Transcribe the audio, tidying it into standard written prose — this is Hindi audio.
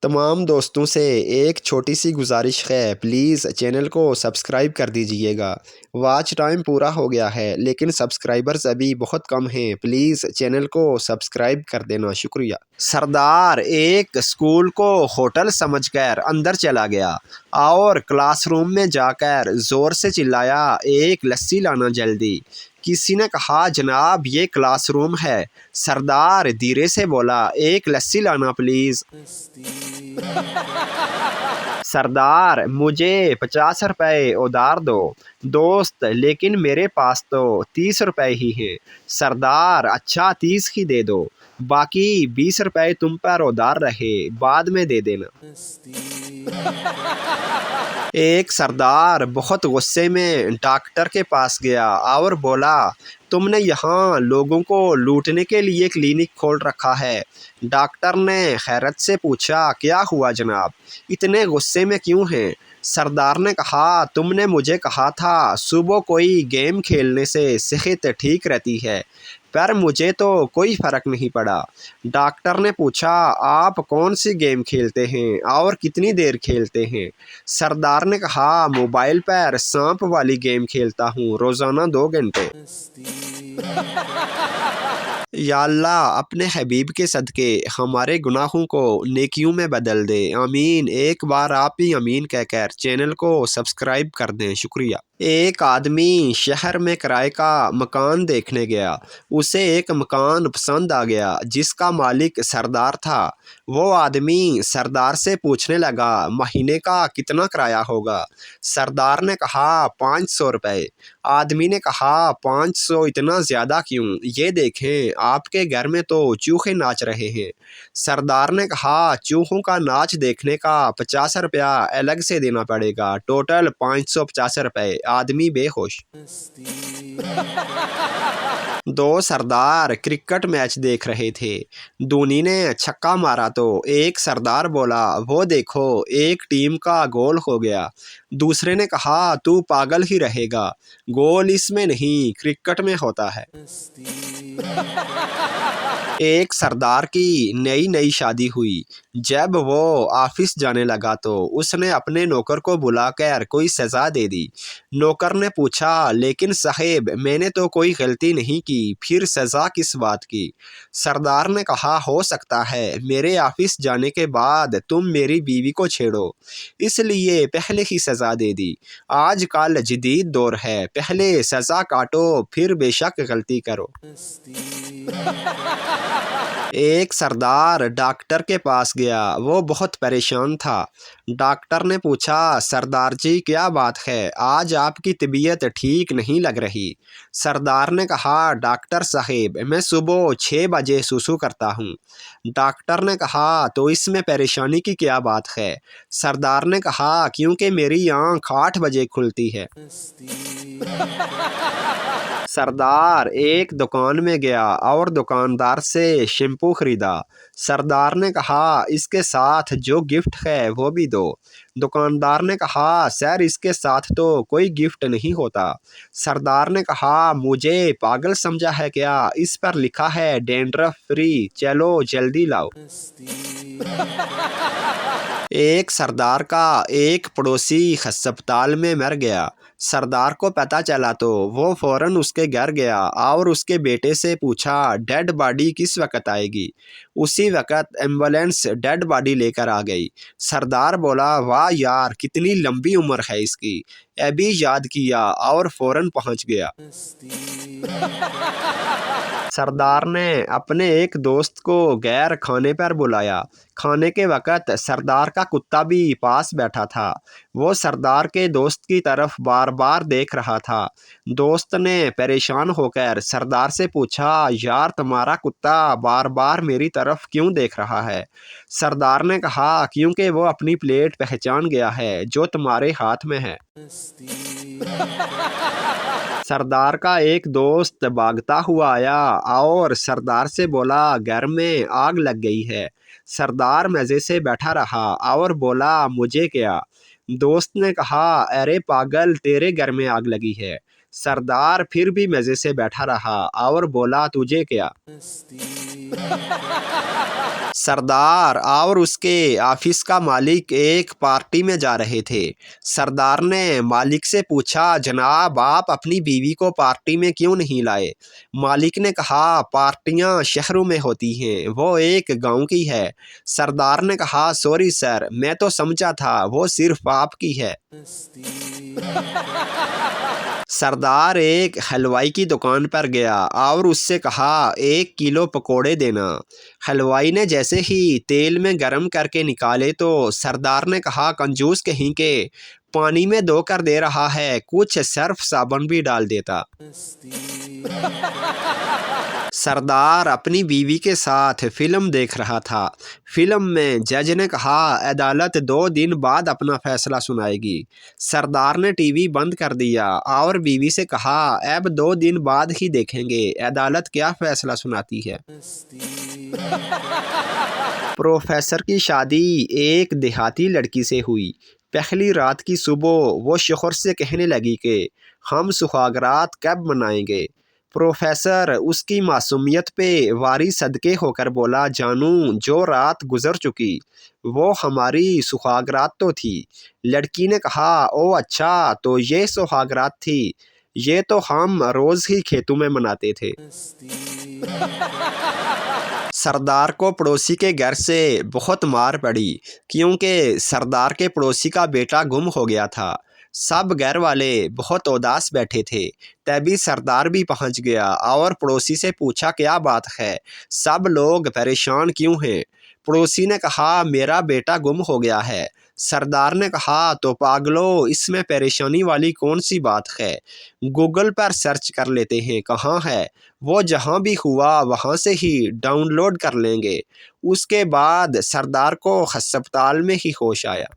तमाम दोस्तों से एक छोटी सी गुजारिश है, प्लीज़ चैनल को सब्सक्राइब कर दीजिएगा। वॉच टाइम पूरा हो गया है लेकिन सब्सक्राइबर्स अभी बहुत कम हैं। प्लीज़ चैनल को सब्सक्राइब कर देना, शुक्रिया। सरदार एक स्कूल को होटल समझकर अंदर चला गया और क्लासरूम में जाकर ज़ोर से चिल्लाया, एक लस्सी लाना जल्दी। किसी ने कहा, जनाब ये क्लासरूम है। सरदार धीरे से बोला, एक लस्सी लाना प्लीज़। सरदार मुझे 50 रुपए उधार दो। दोस्त, लेकिन मेरे पास तो 30 रुपए ही हैं। सरदार, अच्छा 30 ही दे दो, बाकी 20 रुपए तुम पर उधार रहे, बाद में दे देना। एक सरदार बहुत गुस्से में डॉक्टर के पास गया और बोला, तुमने यहाँ लोगों को लूटने के लिए क्लिनिक खोल रखा है। डॉक्टर ने हैरत से पूछा, क्या हुआ जनाब, इतने गुस्से में क्यों हैं? सरदार ने कहा, तुमने मुझे कहा था सुबह कोई गेम खेलने से सेहत ठीक रहती है, पर मुझे तो कोई फ़र्क नहीं पड़ा। डॉक्टर ने पूछा, आप कौन सी गेम खेलते हैं और कितनी देर खेलते हैं? सरदार ने कहा, मोबाइल पर सांप वाली गेम खेलता हूँ, रोज़ाना 2 घंटे। या अल्लाह, अपने हबीब के सदके हमारे गुनाहों को नेकियों में बदल दे, आमीन। एक बार आप ही आमीन कहकर चैनल को सब्सक्राइब कर दें, शुक्रिया। एक आदमी शहर में किराए का मकान देखने गया। उसे एक मकान पसंद आ गया जिसका मालिक सरदार था। वो आदमी सरदार से पूछने लगा, महीने का कितना किराया होगा? सरदार ने कहा, 500 रुपये। आदमी ने कहा, 500 इतना ज़्यादा क्यों? ये देखें, आपके घर में तो चूहे नाच रहे हैं। सरदार ने कहा, चूहों का नाच देखने का 50 रुपया अलग से देना पड़ेगा, टोटल 550 रुपये। आदमी बेहोश। दो सरदार क्रिकेट मैच देख रहे थे। धोनी ने छक्का मारा तो एक सरदार बोला, वो देखो, एक टीम का गोल हो गया। दूसरे ने कहा, तू पागल ही रहेगा, गोल इसमें नहीं क्रिकेट में होता है। एक सरदार की नई नई शादी हुई। जब वो ऑफिस जाने लगा तो उसने अपने नौकर को बुलाकर कोई सज़ा दे दी। नौकर ने पूछा, लेकिन साहेब मैंने तो कोई गलती नहीं की, फिर सज़ा किस बात की? सरदार ने कहा, हो सकता है मेरे ऑफिस जाने के बाद तुम मेरी बीवी को छेड़ो, इसलिए पहले ही सज़ा दे दी। आजकल जदीद दौर है, पहले सज़ा काटो फिर बेशक गलती करो। एक सरदार डॉक्टर के पास गया। वो बहुत परेशान था। डॉक्टर ने पूछा, सरदार जी क्या बात है, आज आपकी तबीयत ठीक नहीं लग रही? सरदार ने कहा, डॉक्टर साहेब मैं सुबह 6 बजे सुसु करता हूँ। डॉक्टर ने कहा, तो इसमें परेशानी की क्या बात है? सरदार ने कहा, क्योंकि मेरी आँख 8 बजे खुलती है। सरदार एक दुकान में गया और दुकानदार से शैम्पू खरीदा। सरदार ने कहा, इसके साथ जो गिफ्ट है वो भी दो। दुकानदार ने कहा, सर इसके साथ तो कोई गिफ्ट नहीं होता। सरदार ने कहा, मुझे पागल समझा है क्या? इस पर लिखा है डैंड्रफ फ्री, चलो जल्दी लाओ। एक सरदार का एक पड़ोसी अस्पताल में मर गया। सरदार को पता चला तो वो फौरन उसके घर गया और उसके बेटे से पूछा, डेड बॉडी किस वक्त आएगी? उसी वक्त एम्बुलेंस डेड बॉडी लेकर आ गई। सरदार बोला, वाह यार, कितनी लंबी उम्र है इसकी। अभी याद किया और फौरन पहुंच गया। सरदार ने अपने एक दोस्त को गैर खाने पर बुलाया। खाने के वक़्त सरदार का कुत्ता भी पास बैठा था। वो सरदार के दोस्त की तरफ बार बार देख रहा था। दोस्त ने परेशान होकर सरदार से पूछा, यार तुम्हारा कुत्ता बार बार मेरी तरफ क्यों देख रहा है? सरदार ने कहा, क्योंकि वो अपनी प्लेट पहचान गया है जो तुम्हारे हाथ में है। सरदार का एक दोस्त भागता हुआ आया और सरदार से बोला, घर में आग लग गई है। सरदार मज़े से बैठा रहा और बोला, मुझे क्या? दोस्त ने कहा, अरे पागल, तेरे घर में आग लगी है। सरदार फिर भी मज़े से बैठा रहा और बोला, तुझे क्या? सरदार और उसके ऑफिस का मालिक एक पार्टी में जा रहे थे। सरदार ने मालिक से पूछा, जनाब आप अपनी बीवी को पार्टी में क्यों नहीं लाए? मालिक ने कहा, पार्टियां शहरों में होती हैं, वो एक गांव की है। सरदार ने कहा, सॉरी सर, मैं तो समझा था वो सिर्फ आपकी है। सरदार एक हलवाई की दुकान पर गया और उससे कहा, 1 किलो पकोड़े देना। हलवाई ने जैसे ही तेल में गरम करके निकाले तो सरदार ने कहा, कंजूस कहीं के, पानी में धोकर दे रहा है, कुछ सर्फ साबुन भी डाल देता। सरदार अपनी बीवी के साथ फिल्म देख रहा था। फिल्म में जज ने कहा, अदालत 2 दिन बाद अपना फैसला सुनाएगी। सरदार ने टीवी बंद कर दिया और बीवी से कहा, अब 2 दिन बाद ही देखेंगे अदालत क्या फैसला सुनाती है। प्रोफेसर की शादी एक देहाती लड़की से हुई। पहली रात की सुबह वो शोहर से कहने लगी कि हम सुहागरात कब मनाएंगे। प्रोफेसर उसकी मासूमियत पे वारी सदके होकर बोला, जानू जो रात गुजर चुकी वो हमारी सुहागरात तो थी। लड़की ने कहा, ओ अच्छा, तो ये सुहागरात थी, ये तो हम रोज ही खेतों में मनाते थे। सरदार को पड़ोसी के घर से बहुत मार पड़ी क्योंकि सरदार के पड़ोसी का बेटा गुम हो गया था। सब घर वाले बहुत उदास बैठे थे। तभी सरदार भी पहुंच गया और पड़ोसी से पूछा, क्या बात है, सब लोग परेशान क्यों हैं? पड़ोसी ने कहा, मेरा बेटा गुम हो गया है। सरदार ने कहा, तो पागलो, इसमें परेशानी वाली कौन सी बात है? गूगल पर सर्च कर लेते हैं, कहाँ है वो, जहाँ भी हुआ वहाँ से ही डाउनलोड कर लेंगे। उसके बाद सरदार को अस्पताल में ही होश आया।